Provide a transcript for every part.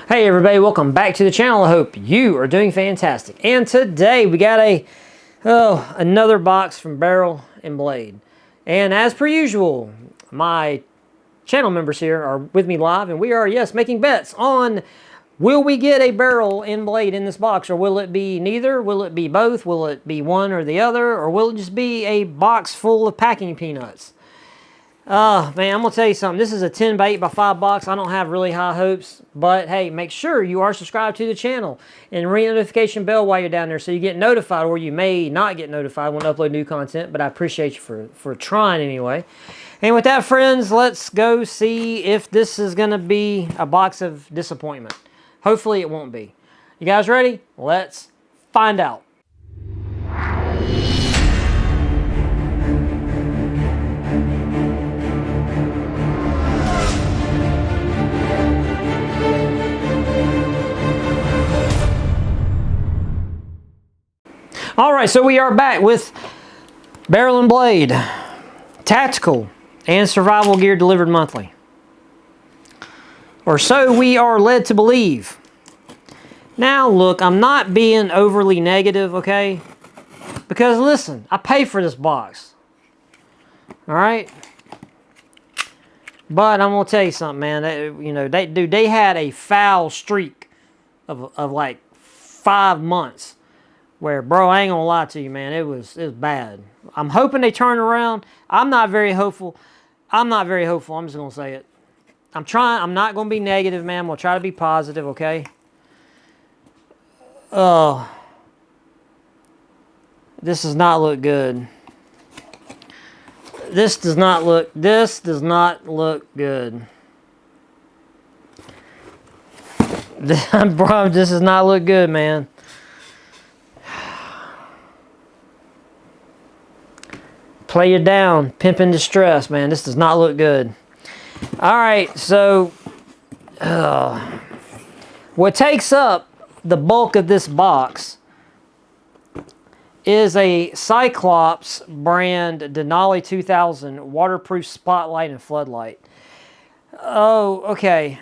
Hey everybody, welcome back to the channel. I hope you are doing fantastic. And today we got another box from Barrel and Blade. And as per usual, my channel members here are with me live, and we are, yes, making bets on will we get a Barrel and Blade in this box, or will it be neither? Will it be both? Will it be one or the other? Or will it just be a box full of packing peanuts? Man, I'm going to tell you something. This is a 10 by 8 by 5 box. I don't have really high hopes, but hey, make sure you are subscribed to the channel and ring the notification bell while you're down there so you get notified, or you may not get notified when I upload new content, but I appreciate you for trying anyway. And with that, friends, let's go see if this is going to be a box of disappointment. Hopefully it won't be. You guys ready? Let's find out. Alright, so we are back with Barrel and Blade, Tactical, and Survival Gear delivered monthly. Or so we are led to believe. Now look, I'm not being overly negative, okay? Because listen, I pay for this box. Alright? But I'm going to tell you something, man. They had a foul streak of like 5 months. Where, bro, I ain't gonna lie to you, man, it was bad. I'm hoping they turn around. I'm not very hopeful. I'm just gonna say it. I'm not gonna be negative, man. I'm gonna try to be positive, okay? This does not look good. This does not look good. Bro, this does not look good, man. Play you down, pimp in distress, man. This does not look good. All right, so what takes up the bulk of this box is a Cyclops brand Denali 2000 waterproof spotlight and floodlight. Oh, okay.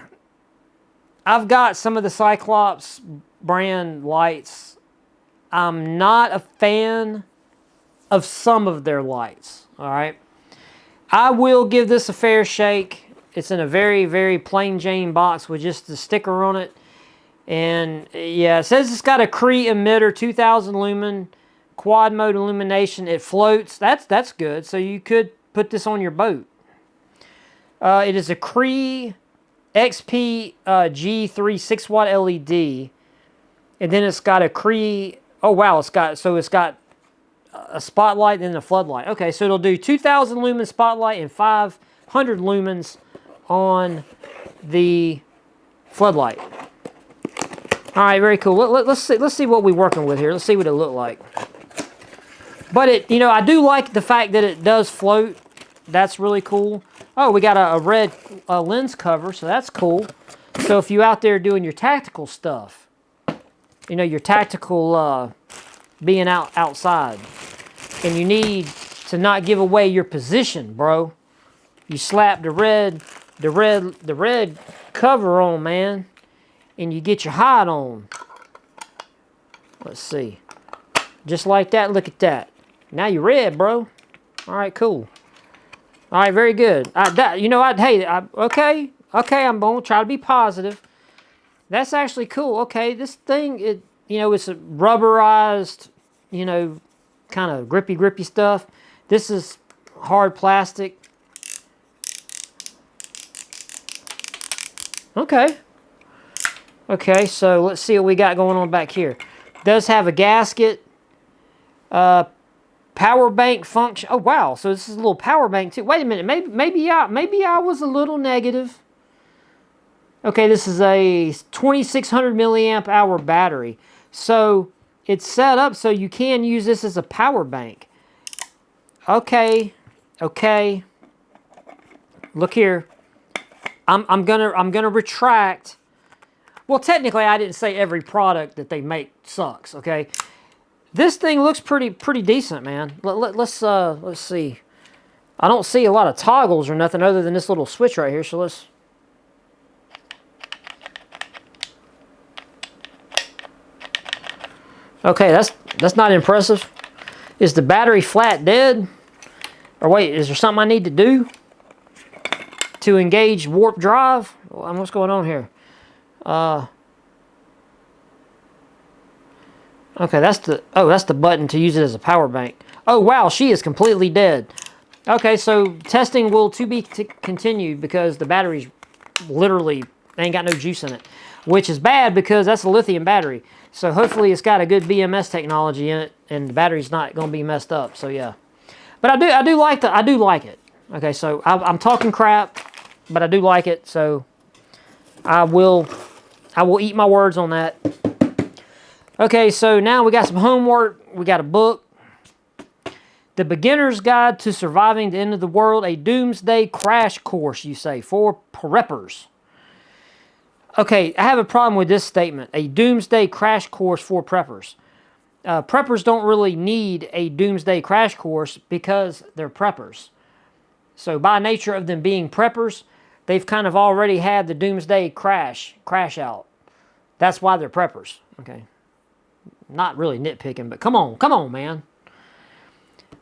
I've got some of the Cyclops brand lights. I'm not a fan of some of their lights. All right, I will give this a fair shake. It's in a very, very plain Jane box with just the sticker on it, and yeah, it says it's got a Cree emitter, 2000 lumen, quad mode illumination. It floats. That's good. So you could put this on your boat. It is a Cree XP G3 6-watt LED, and then it's got a Cree. Oh wow, it's got a spotlight and a floodlight. Okay, so it'll do 2,000 lumen spotlight and 500 lumens on the floodlight. All right, very cool. Let's see what we're working with here. Let's see what it looked like. But I do like the fact that it does float. That's really cool. Oh, we got a red lens cover, so that's cool. So if you're out there doing your tactical stuff, your tactical being outside, and you need to not give away your position, bro, you slap the red cover on, man, and you get your hide on. Let's see, just like that. Look at that. Now you're red, bro. All right, cool. All right, very good. Okay, I'm gonna try to be positive. That's actually cool. Okay, this thing, it's a rubberized, kind of grippy stuff. This is hard plastic. Okay, so let's see what we got going on back here. It does have a gasket, power bank function. Oh wow, so this is a little power bank too. Wait a minute, maybe I was a little negative. Okay, this is a 2600 milliamp hour battery. So it's set up so you can use this as a power bank. Okay. Look here. I'm gonna retract. Well, technically, I didn't say every product that they make sucks. Okay, this thing looks pretty decent, man. Let's see. I don't see a lot of toggles or nothing other than this little switch right here. So let's. Okay, that's not impressive. Is the battery flat dead? Or wait, is there something I need to do to engage warp drive? What's going on here? Okay, that's the button to use it as a power bank. Oh wow, she is completely dead. Okay, so testing will to be continued because the battery's literally ain't got no juice in it, which is bad because that's a lithium battery. So hopefully it's got a good BMS technology in it, and the battery's not going to be messed up. So yeah, but I do like it. Okay, so I'm talking crap, but I do like it. So I will eat my words on that. Okay, so now we got some homework. We got a book. The Beginner's Guide to Surviving the End of the World, a Doomsday Crash Course, you say, for preppers. Okay, I have a problem with this statement. A Doomsday Crash Course for preppers. Preppers don't really need a Doomsday Crash Course because they're preppers. So by nature of them being preppers, they've kind of already had the Doomsday crash out. That's why they're preppers. Okay. Not really nitpicking, but come on, man.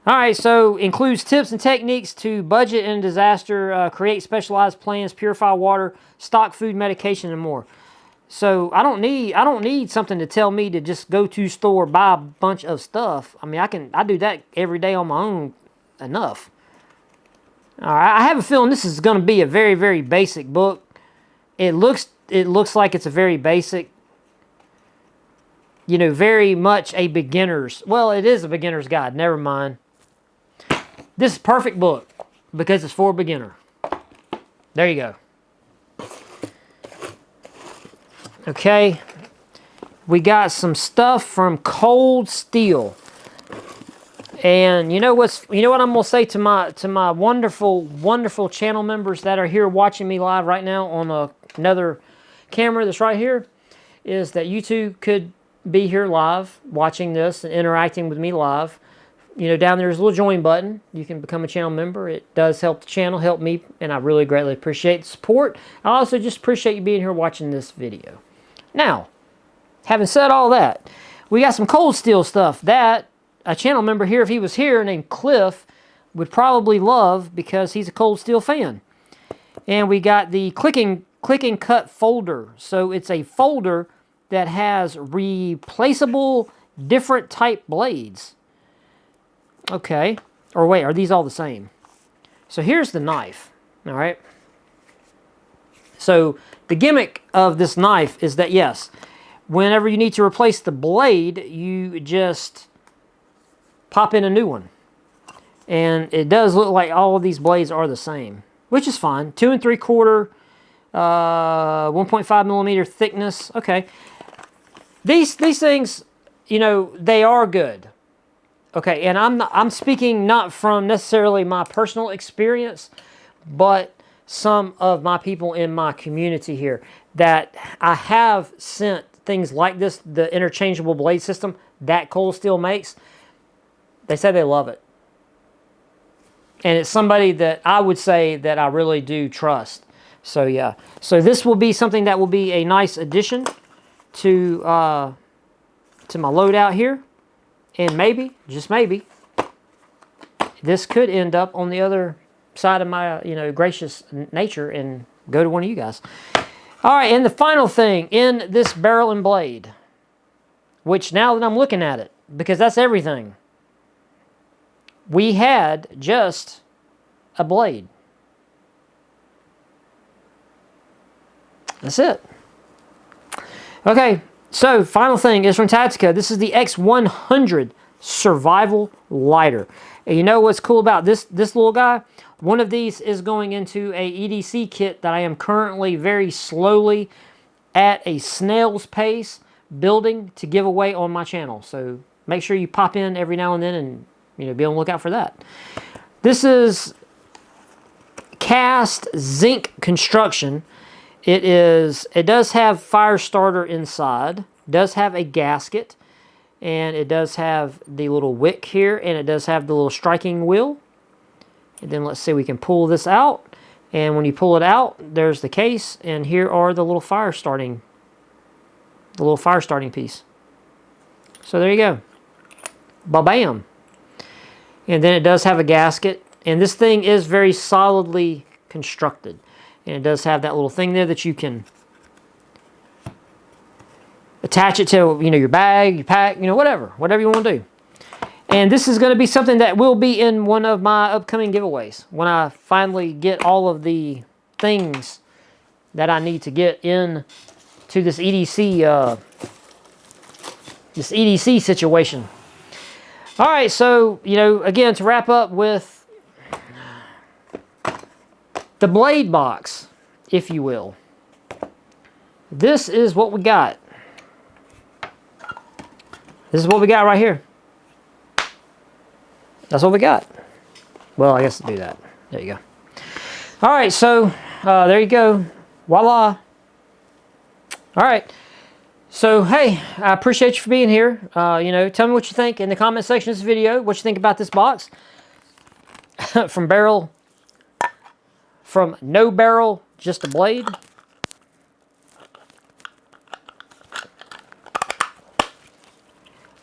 All right, so includes tips and techniques to budget in disaster, create specialized plans, purify water, stock food, medication, and more. So I don't need something to tell me to just go to store, buy a bunch of stuff. I mean, I do that every day on my own enough. All right, I have a feeling this is going to be a very, very basic book. It looks like it's a very basic, you know, very much a beginner's. Well, it is a beginner's guide. Never mind. This is a perfect book because it's for a beginner. There you go. Okay. We got some stuff from Cold Steel. And you know what I'm gonna say to my wonderful, wonderful channel members that are here watching me live right now on another camera that's right here, is that you too could be here live watching this and interacting with me live. You know, down there's a little join button. You can become a channel member. It does help the channel, help me, and I really greatly appreciate the support. I also just appreciate you being here watching this video. Now, having said all that, we got some Cold Steel stuff that a channel member here, if he was here, named Cliff, would probably love because he's a Cold Steel fan. And we got the click and cut folder. So it's a folder that has replaceable different type blades. Okay. Or wait, are these all the same? So here's the knife. All right. So the gimmick of this knife is that, yes, whenever you need to replace the blade, you just pop in a new one. And it does look like all of these blades are the same, which is fine. 2 3/4, 1.5 millimeter thickness. Okay. These things, you know, they are good. Okay, and I'm speaking not from necessarily my personal experience, but some of my people in my community here that I have sent things like this, the interchangeable blade system that Cold Steel makes. They say they love it. And it's somebody that I would say that I really do trust. So yeah, so this will be something that will be a nice addition to my loadout here. And maybe, just maybe, this could end up on the other side of my, you know, gracious nature and go to one of you guys. All right, and the final thing in this barrel and blade, which now that I'm looking at it, because that's everything, we had just a blade. That's it. Okay. So, final thing is from Tactica. This is the X100 Survival Lighter. And you know what's cool about this little guy? One of these is going into a EDC kit that I am currently very slowly at a snail's pace building to give away on my channel. So, make sure you pop in every now and then and, you know, be on the lookout for that. This is cast zinc construction. It does have fire starter inside, does have a gasket, and it does have the little wick here, and it does have the little striking wheel. And then let's see, we can pull this out, and when you pull it out, there's the case, and here are the little fire starting piece. So there you go. Ba-bam. And then it does have a gasket. And this thing is very solidly constructed. And it does have that little thing there that you can attach it to, you know, your bag, your pack, you know, whatever you want to do. And this is going to be something that will be in one of my upcoming giveaways when I finally get all of the things that I need to get in to this EDC situation. All right, so, you know, again, to wrap up with the blade box, if you will. This is what we got. This is what we got right here. That's what we got. Well, I guess to do that. There you go. All right, so there you go. Voila. All right. So, hey, I appreciate you for being here. You know, tell me what you think in the comment section of this video. What you think about this box. From no barrel, just a blade.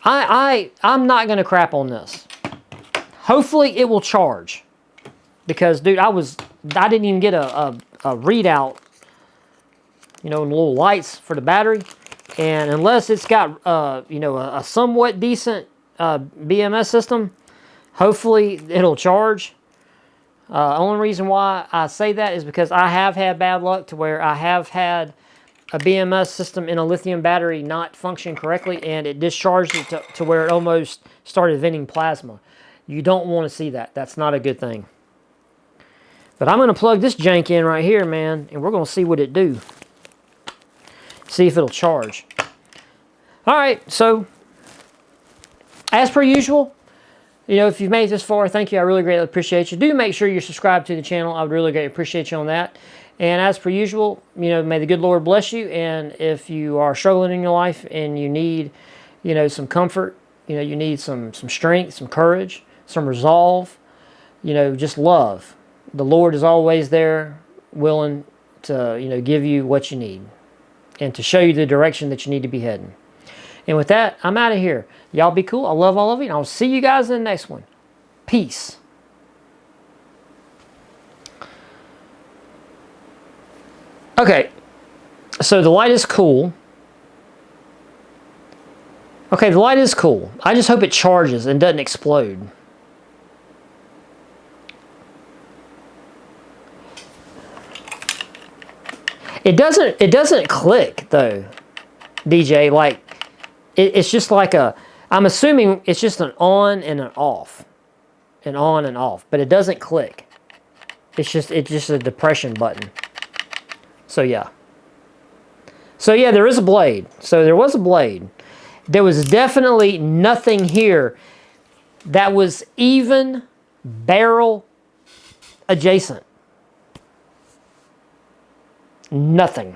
I'm not going to crap on this. Hopefully it will charge. Because, dude, I didn't even get a readout, you know, little lights for the battery. And unless it's got, you know, a somewhat decent BMS system, hopefully it'll charge. Only reason why I say that is because I have had bad luck to where I have had a BMS system in a lithium battery not function correctly, and it discharged it to where it almost started venting plasma. You don't want to see that. That's not a good thing. But I'm going to plug this jank in right here, man, and we're going to see what it do. See if it'll charge. All right, so as per usual, you know, if you've made it this far, thank you. I really greatly appreciate you. Do make sure you're subscribed to the channel. I would really greatly appreciate you on that. And as per usual, you know, may the good Lord bless you. And if you are struggling in your life and you need, you know, some comfort, you know, you need some strength, some courage, some resolve, you know, just love. The Lord is always there, willing to, you know, give you what you need and to show you the direction that you need to be heading. And with that, I'm out of here. Y'all be cool. I love all of you, and I'll see you guys in the next one. Peace. Okay, so the light is cool. Okay, the light is cool. I just hope it charges and doesn't explode. It doesn't click though, DJ. Like it's just like I'm assuming it's just an on and an off, an on and off, but it doesn't click. It's just a depression button. So yeah. So yeah, there is a blade. So there was a blade. There was definitely nothing here that was even barrel adjacent. Nothing.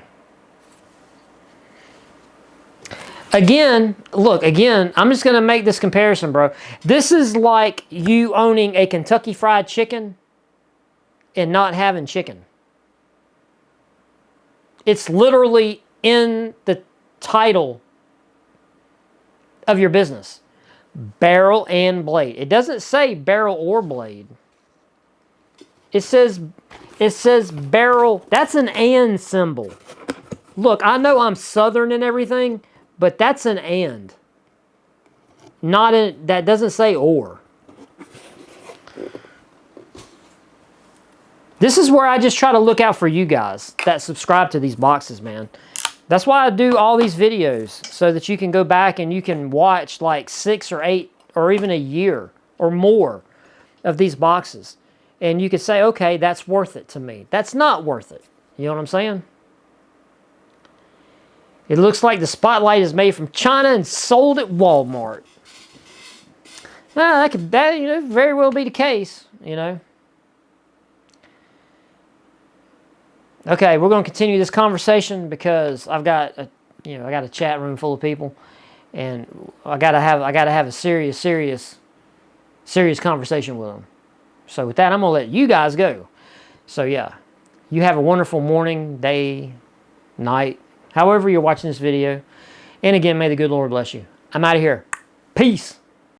Again, look, I'm just going to make this comparison, bro. This is like you owning a Kentucky Fried Chicken and not having chicken. It's literally in the title of your business. Barrel and blade. It doesn't say barrel or blade. It says barrel. That's an and symbol. Look, I know I'm Southern and everything, but that's an and. Not in, that doesn't say or. This is where I just try to look out for you guys that subscribe to these boxes, man. That's why I do all these videos, so that you can go back and you can watch like 6 or 8 or even a year or more of these boxes. And you could say, okay, that's worth it to me. That's not worth it. You know what I'm saying? It looks like the spotlight is made from China and sold at Walmart. Nah, that you know, very well be the case, you know. Okay, we're going to continue this conversation because I've got a chat room full of people, and I gotta have a serious conversation with them. So with that, I'm gonna let you guys go. So yeah, you have a wonderful morning, day, night, however you're watching this video. And again, may the good Lord bless you. I'm out of here. Peace.